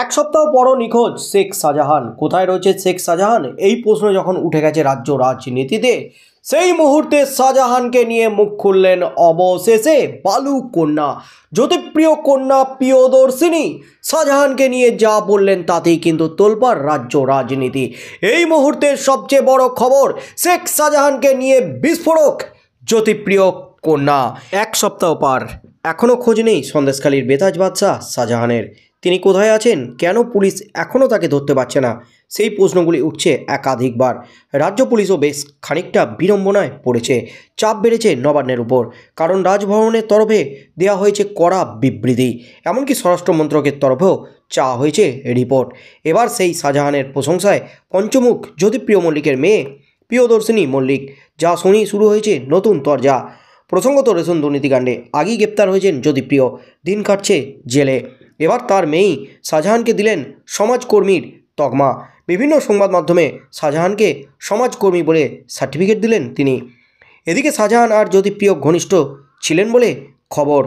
এক সপ্তাহ পরও নিখোঁজ শেখ শাহজাহান। কোথায় রয়েছে শেখ শাহজাহান, এই প্রশ্ন যখন উঠে গেছে রাজ্য রাজনীতিতে, সেই মুহূর্তে শাহজাহানকে নিয়ে মুখ খুললেন অবশেষে বালু কন্যা, জ্যোতিপ্রিয় কন্যা প্রিয়দর্শিনী। শাহজাহানকে নিয়ে যা বললেন তাতেই কিন্তু তোলপাড় রাজ্য রাজনীতি। এই মুহূর্তের সবচেয়ে বড় খবর, শেখ শাহজাহানকে নিয়ে বিস্ফোরক জ্যোতিপ্রিয় কন্যা। এক সপ্তাহ পার, এখনও খোঁজ নেই সন্দেশখালীর বেতাজ বাদশাহ শাহজাহানের। তিনি কোথায় আছেন, কেন পুলিশ এখনও তাকে ধরতে পারছে না, সেই প্রশ্নগুলি উঠছে একাধিকবার। রাজ্য পুলিশও বেশ খানিকটা বিড়ম্বনায় পড়েছে। চাপ বেড়েছে নবান্নের উপর, কারণ রাজভবনের তরফে দেওয়া হয়েছে কড়া বিবৃতি, এমনকি স্বরাষ্ট্র মন্ত্রকের তরফেও চাওয়া হয়েছে রিপোর্ট। এবার সেই শাহজাহানের প্রশংসায় পঞ্চমুখ জ্যোতিপ্রিয় মল্লিকের মেয়ে প্রিয়দর্শিনী মল্লিক, যা শুনি শুরু হয়েছে নতুন তরজা। প্রসঙ্গত রেশন দুর্নীতিকাণ্ডে আগেই গ্রেপ্তার হয়েছেন জ্যোতিপ্রিয়, দিন কাটছে জেলে। এবার তার মেয়েই শাহজাহানকে দিলেন সমাজকর্মীর তকমা। বিভিন্ন সংবাদ মাধ্যমে শাহজাহানকে সমাজকর্মী বলে সার্টিফিকেট দিলেন তিনি। এদিকে শাহজাহান আর জ্যোতিপ্রিয় ঘনিষ্ঠ ছিলেন বলে খবর।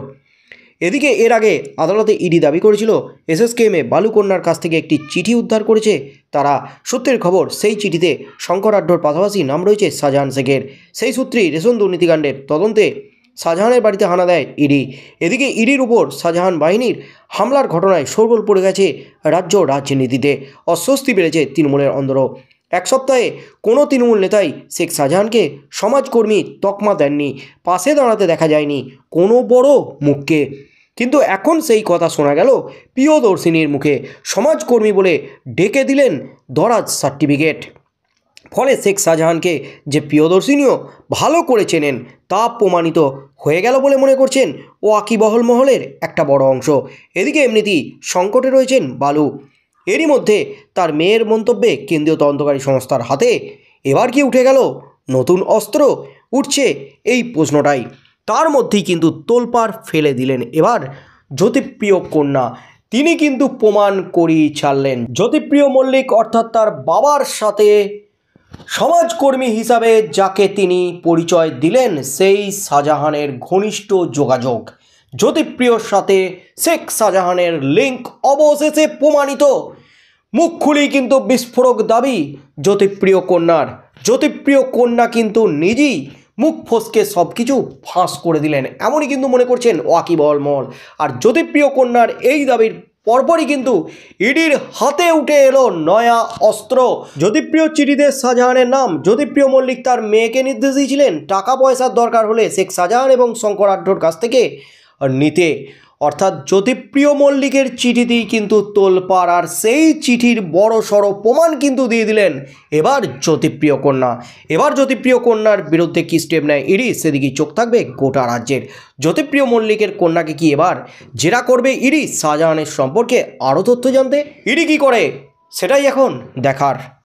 এদিকে এর আগে আদালতে ইডি দাবি করেছিল এসএসকেএমে বালু কন্যার কাছ থেকে একটি চিঠি উদ্ধার করেছে তারা। সূত্রের খবর, সেই চিঠিতে শঙ্কর আড্ডর পাশাপাশি নাম রয়েছে শাহজাহান শেখের। সেই সূত্রেই রেশন দুর্নীতিকাণ্ডের তদন্তে শাহজাহানের বাড়িতে হানা দেয় ইডি। এদিকে ইডির উপর শাহজাহান বাহিনীর হামলার ঘটনায় শোরগোল পড়ে গেছে রাজ্য রাজনীতিতে। অস্বস্তি বেড়েছে তৃণমূলের অন্দরও। এক সপ্তাহে কোনো তৃণমূল নেতাই শেখ শাহজাহানকে সমাজকর্মী তকমা দেননি, পাশে দাঁড়াতে দেখা যায়নি কোনো বড় মুখকে। কিন্তু এখন সেই কথা শোনা গেল প্রিয়দর্শিনীর মুখে, সমাজকর্মী বলে ডেকে দিলেন দরাজ সার্টিফিকেট। ফলে শেখ শাহজাহানকে যে প্রিয়দর্শিনীও ভালো করে চেনেন তা প্রমাণিত হয়ে গেল বলে মনে করছেন ওয়াকিবহল মহলের একটা বড় অংশ। এদিকে এমনিতেই সংকটে রয়েছেন বালু। এরই মধ্যে তার মেয়ের মন্তব্যে কেন্দ্রীয় তদন্তকারী সংস্থার হাতে এবার কি উঠে গেল নতুন অস্ত্র, উঠছে এই প্রশ্নটাই। তার মধ্যেই কিন্তু তোলপাড় ফেলে দিলেন এবার জ্যোতিপ্রিয় কন্যা। তিনি কিন্তু প্রমাণ করেই ছাড়লেন, জ্যোতিপ্রিয় মল্লিক অর্থাৎ তার বাবার সাথে সমাজকর্মী হিসাবে যাকে তিনি পরিচয় দিলেন, সেই শাহজাহানের ঘনিষ্ঠ যোগাযোগ। জ্যোতিপ্রিয়র সাথে শেখ শাহজাহানের লিঙ্ক অবশেষে প্রমাণিত। মুখ খুলেই কিন্তু বিস্ফোরক দাবি জ্যোতিপ্রিয় কন্যার। জ্যোতিপ্রিয় কন্যা কিন্তু নিজেই মুখ ফসকে সব কিছু ফাঁস করে দিলেন, এমনই কিন্তু মনে করছেন ওয়াকিবহল মহল। আর জ্যোতিপ্রিয় কন্যার এই দাবির পরপরই কিন্তু ইডির হাতে উঠে এলো নয়া অস্ত্র। জ্যোতিপ্রিয় চিঠিতে শাহজাহানের নাম। জ্যোতিপ্রিয় মল্লিক তার মেয়েকে নির্দেশ দিয়েছিলেন টাকা পয়সার দরকার হলে শেখ শাহজাহান এবং শঙ্কর আড্ডর কাছ থেকে নিতে। অর্থাৎ জ্যোতিপ্রিয় মল্লিকের চিঠিতেই কিন্তু তোলপাড়, আর সেই চিঠির বড় সড়ো প্রমাণ কিন্তু দিয়ে দিলেন এবার জ্যোতিপ্রিয় কন্যা। এবার জ্যোতিপ্রিয় কন্যার বিরুদ্ধে কী স্টেপ নেয় ইডি, সেদিকেই চোখ থাকবে গোটা রাজ্যের। জ্যোতিপ্রিয় মল্লিকের কন্যাকে কি এবার জেরা করবে ইডি শাহজাহানের সম্পর্কে আরও তথ্য জানতে? ইডি কী করে সেটাই এখন দেখার।